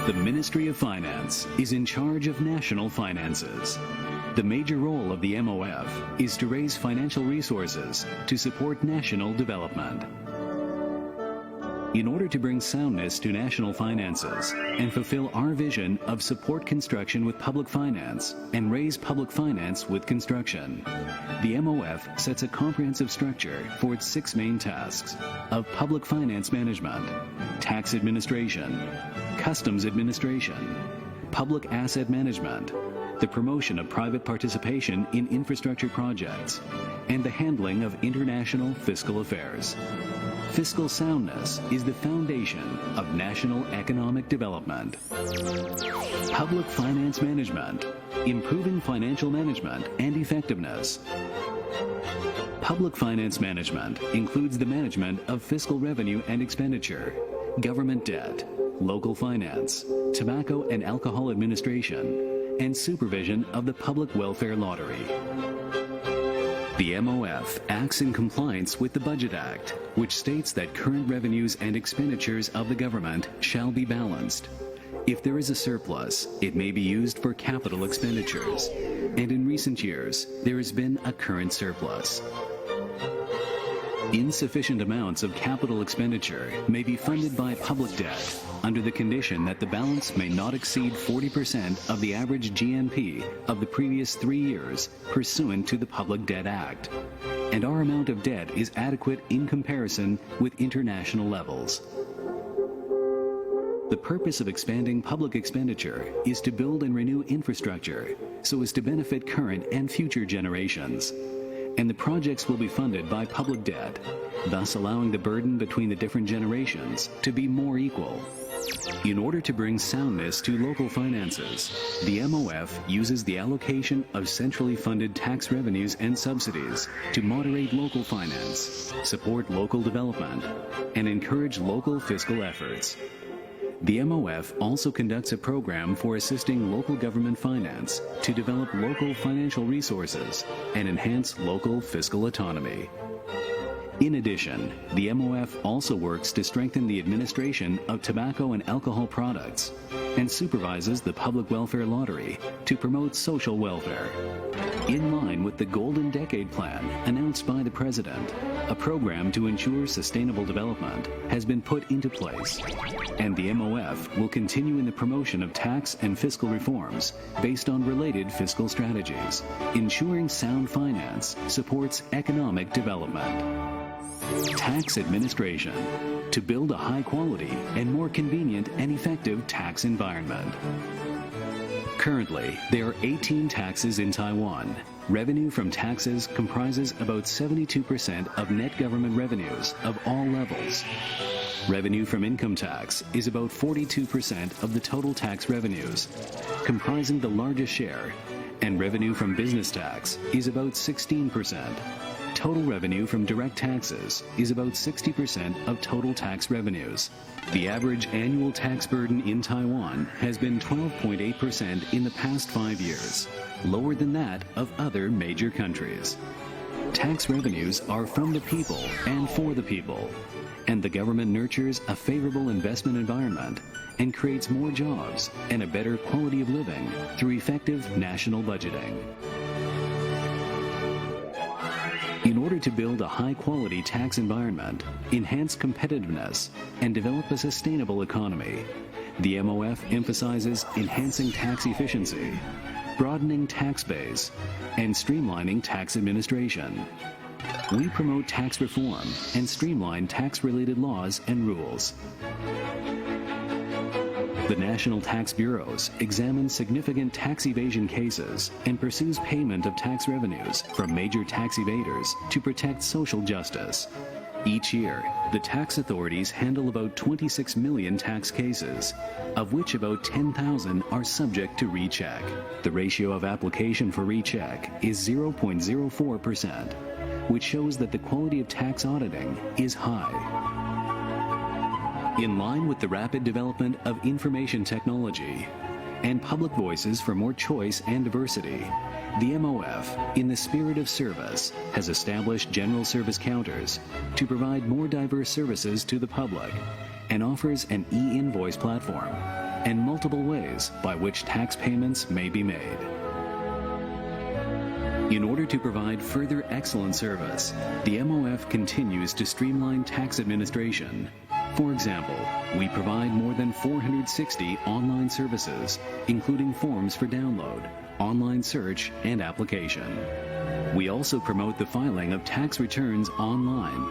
The Ministry of Finance is in charge of national finances. The major role of the MOF is to raise financial resources to support national development. In order to bring soundness to national finances and fulfill our vision of support construction with public finance and raise public finance with construction, the MOF sets a comprehensive structure for its 6 main tasks of public finance management, tax administration, customs administration, public asset management, the promotion of private participation in infrastructure projects, and the handling of international fiscal affairs. Fiscal soundness is the foundation of national economic development. Public finance management, improving financial management and effectiveness. Public finance management includes the management of fiscal revenue and expenditure, government debt, local finance, tobacco and alcohol administration, and supervision of the public welfare lottery. The MOF acts in compliance with the Budget Act, which states that current revenues and expenditures of the government shall be balanced. If there is a surplus, it may be used for capital expenditures, and in recent years, there has been a current surplus. Insufficient amounts of capital expenditure may be funded by public debt under the condition that the balance may not exceed 40% of the average GNP of the previous 3 years pursuant to the Public Debt Act, and our amount of debt is adequate in comparison with international levels. The purpose of expanding public expenditure is to build and renew infrastructure so as to benefit current and future generations. And the projects will be funded by public debt, thus allowing the burden between the different generations to be more equal. In order to bring soundness to local finances, the MOF uses the allocation of centrally funded tax revenues and subsidies to moderate local finance, support local development, and encourage local fiscal efforts. The MOF also conducts a program for assisting local government finance to develop local financial resources and enhance local fiscal autonomy. In addition, the MOF also works to strengthen the administration of tobacco and alcohol products and supervises the Public Welfare Lottery to promote social welfare. In line with the Golden Decade Plan announced by the President, a program to ensure sustainable development has been put into place, and the MOF will continue in the promotion of tax and fiscal reforms based on related fiscal strategies. Ensuring sound finance supports economic development. Tax administration, to build a high-quality and more convenient and effective tax environment. Currently, there are 18 taxes in Taiwan. Revenue from taxes comprises about 72% of net government revenues of all levels. Revenue from income tax is about 42% of the total tax revenues, comprising the largest share, and revenue from business tax is about 16%. Total revenue from direct taxes is about 60% of total tax revenues. The average annual tax burden in Taiwan has been 12.8% in the past 5 years, lower than that of other major countries. Tax revenues are from the people and for the people, and the government nurtures a favorable investment environment and creates more jobs and a better quality of living through effective national budgeting. In order to build a high-quality tax environment, enhance competitiveness, and develop a sustainable economy, the MOF emphasizes enhancing tax efficiency, broadening tax base, and streamlining tax administration. We promote tax reform and streamline tax-related laws and rules. The National Tax Bureaus examine significant tax evasion cases and pursues payment of tax revenues from major tax evaders to protect social justice. Each year, the tax authorities handle about 26 million tax cases, of which about 10,000 are subject to recheck. The ratio of application for recheck is 0.04%, which shows that the quality of tax auditing is high. In line with the rapid development of information technology, and public voices for more choice and diversity, the MOF, in the spirit of service, has established general service counters to provide more diverse services to the public and offers an e-invoice platform and multiple ways by which tax payments may be made. In order to provide further excellent service, the MOF continues to streamline tax administration. For example, we provide more than 460 online services, including forms for download, online search, and application. We also promote the filing of tax returns online.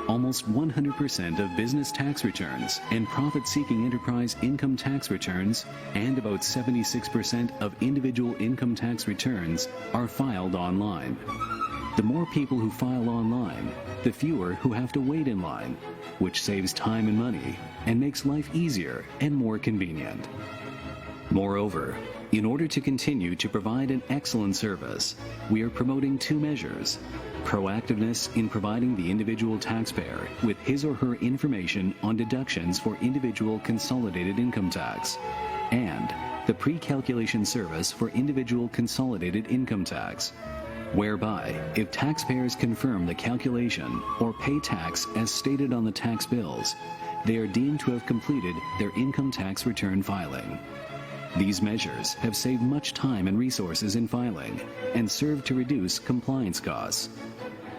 Almost 100% of business tax returns and profit-seeking enterprise income tax returns and about 76% of individual income tax returns are filed online. The more people who file online, the fewer who have to wait in line, which saves time and money and makes life easier and more convenient. Moreover, in order to continue to provide an excellent service, we are promoting two measures: proactiveness in providing the individual taxpayer with his or her information on deductions for individual consolidated income tax, and the pre-calculation service for individual consolidated income tax, whereby if taxpayers confirm the calculation or pay tax as stated on the tax bills, they are deemed to have completed their income tax return filing. These measures have saved much time and resources in filing and serve to reduce compliance costs.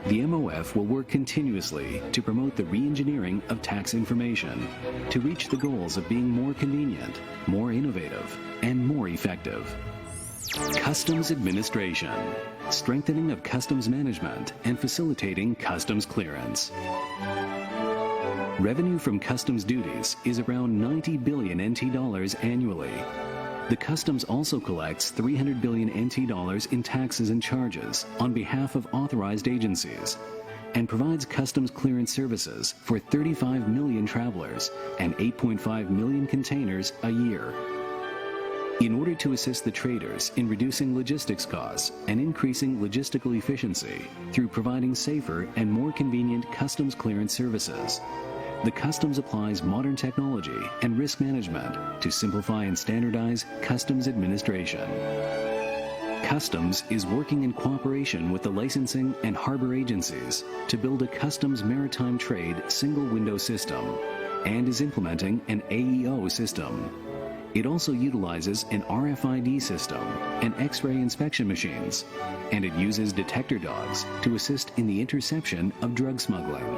The MOF will work continuously to promote the re-engineering of tax information to reach the goals of being more convenient, more innovative, and more effective. Customs Administration, strengthening of customs management and facilitating customs clearance. Revenue from customs duties is around 90 billion NT dollars annually. The customs also collects 300 billion NT dollars in taxes and charges on behalf of authorized agencies and provides customs clearance services for 35 million travelers and 8.5 million containers a year. In order to assist the traders in reducing logistics costs and increasing logistical efficiency through providing safer and more convenient customs clearance services, the Customs applies modern technology and risk management to simplify and standardize customs administration. Customs is working in cooperation with the licensing and harbor agencies to build a customs maritime trade single window system and is implementing an AEO system. It also utilizes an RFID system and X-ray inspection machines, and it uses detector dogs to assist in the interception of drug smuggling.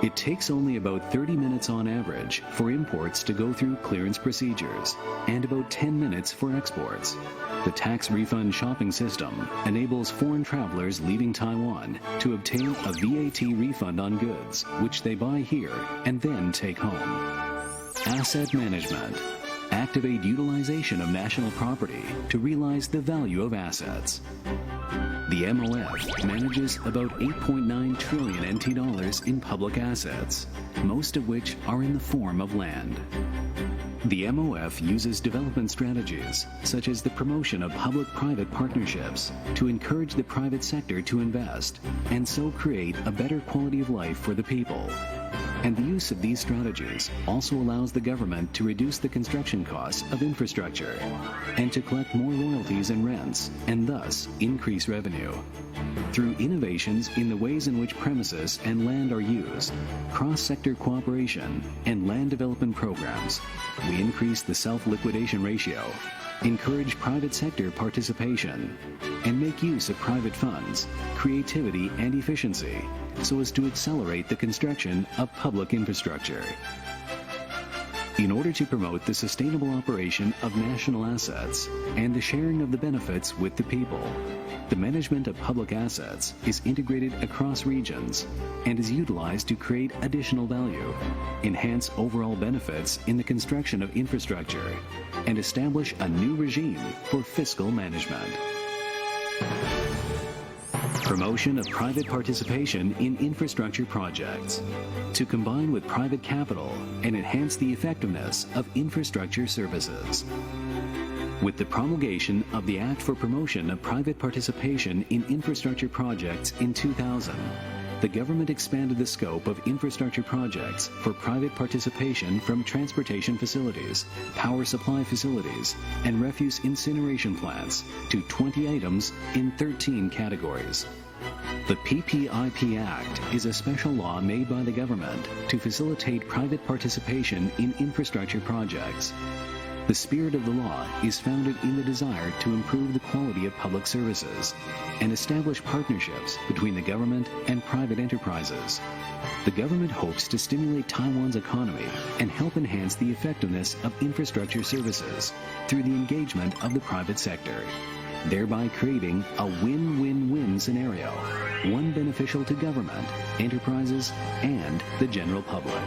It takes only about 30 minutes on average for imports to go through clearance procedures and about 10 minutes for exports. The tax refund shopping system enables foreign travelers leaving Taiwan to obtain a VAT refund on goods which they buy here and then take home. Asset management. Activate utilization of national property to realize the value of assets. The MOF manages about 8.9 trillion NT dollars in public assets, most of which are in the form of land. The MOF uses development strategies, such as the promotion of public-private partnerships, to encourage the private sector to invest and so create a better quality of life for the people. And the use of these strategies also allows the government to reduce the construction costs of infrastructure and to collect more royalties and rents, and thus increase revenue. Through innovations in the ways in which premises and land are used, cross-sector cooperation, and land development programs, we increase the self-liquidation ratio, encourage private sector participation, and make use of private funds, creativity, and efficiency so as to accelerate the construction of public infrastructure. In order to promote the sustainable operation of national assets and the sharing of the benefits with the people, the management of public assets is integrated across regions and is utilized to create additional value, enhance overall benefits in the construction of infrastructure, and establish a new regime for fiscal management. Promotion of private participation in infrastructure projects to combine with private capital and enhance the effectiveness of infrastructure services. With the promulgation of the Act for Promotion of Private Participation in Infrastructure Projects in 2000, the government expanded the scope of infrastructure projects for private participation from transportation facilities, power supply facilities, and refuse incineration plants to 20 items in 13 categories. The PPIP Act is a special law made by the government to facilitate private participation in infrastructure projects. The spirit of the law is founded in the desire to improve the quality of public services and establish partnerships between the government and private enterprises. The government hopes to stimulate Taiwan's economy and help enhance the effectiveness of infrastructure services through the engagement of the private sector, thereby creating a win-win-win scenario, one beneficial to government, enterprises, and the general public.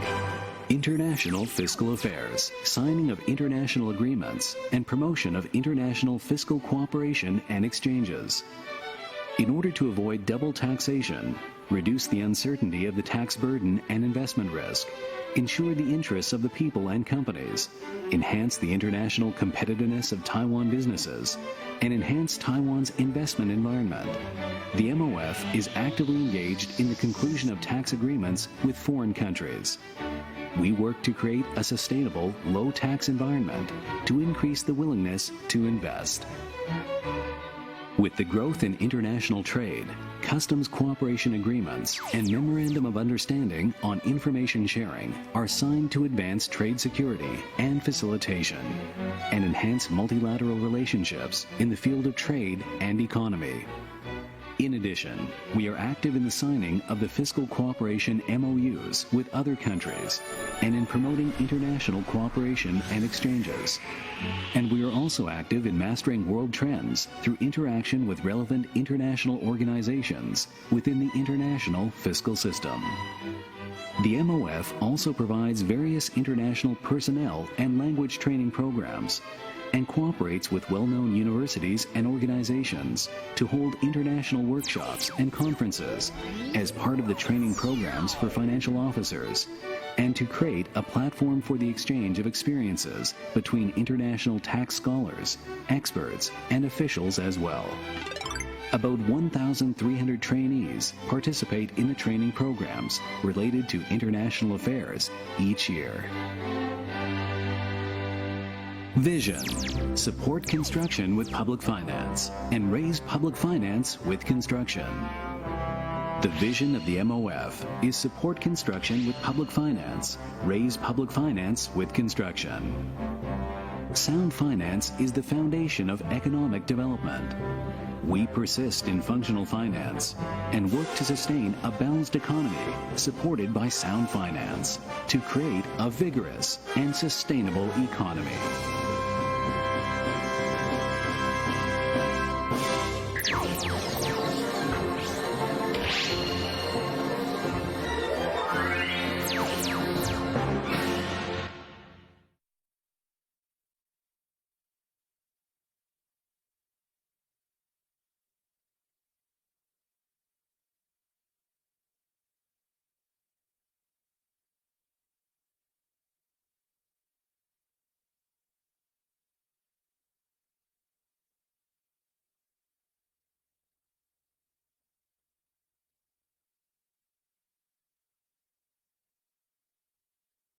International fiscal affairs, signing of international agreements, and promotion of international fiscal cooperation and exchanges. In order to avoid double taxation, reduce the uncertainty of the tax burden and investment risk, ensure the interests of the people and companies, enhance the international competitiveness of Taiwan businesses, and enhance Taiwan's investment environment, the MOF is actively engaged in the conclusion of tax agreements with foreign countries. We work to create a sustainable, low-tax environment to increase the willingness to invest. With the growth in international trade, customs cooperation agreements, and Memorandum of Understanding on information sharing are signed to advance trade security and facilitation, and enhance multilateral relationships in the field of trade and economy. In addition, we are active in the signing of the fiscal cooperation MOUs with other countries and in promoting international cooperation and exchanges. And we are also active in mastering world trends through interaction with relevant international organizations within the international fiscal system. The MOF also provides various international personnel and language training programs and cooperates with well-known universities and organizations to hold international workshops and conferences as part of the training programs for financial officers, and to create a platform for the exchange of experiences between international tax scholars, experts, and officials as well. About 1,300 trainees participate in the training programs related to international affairs each year. Vision. Support construction with public finance and raise public finance with construction. The vision of the MOF is support construction with public finance, raise public finance with construction. Sound finance is the foundation of economic development. We persist in functional finance and work to sustain a balanced economy supported by sound finance to create a vigorous and sustainable economy.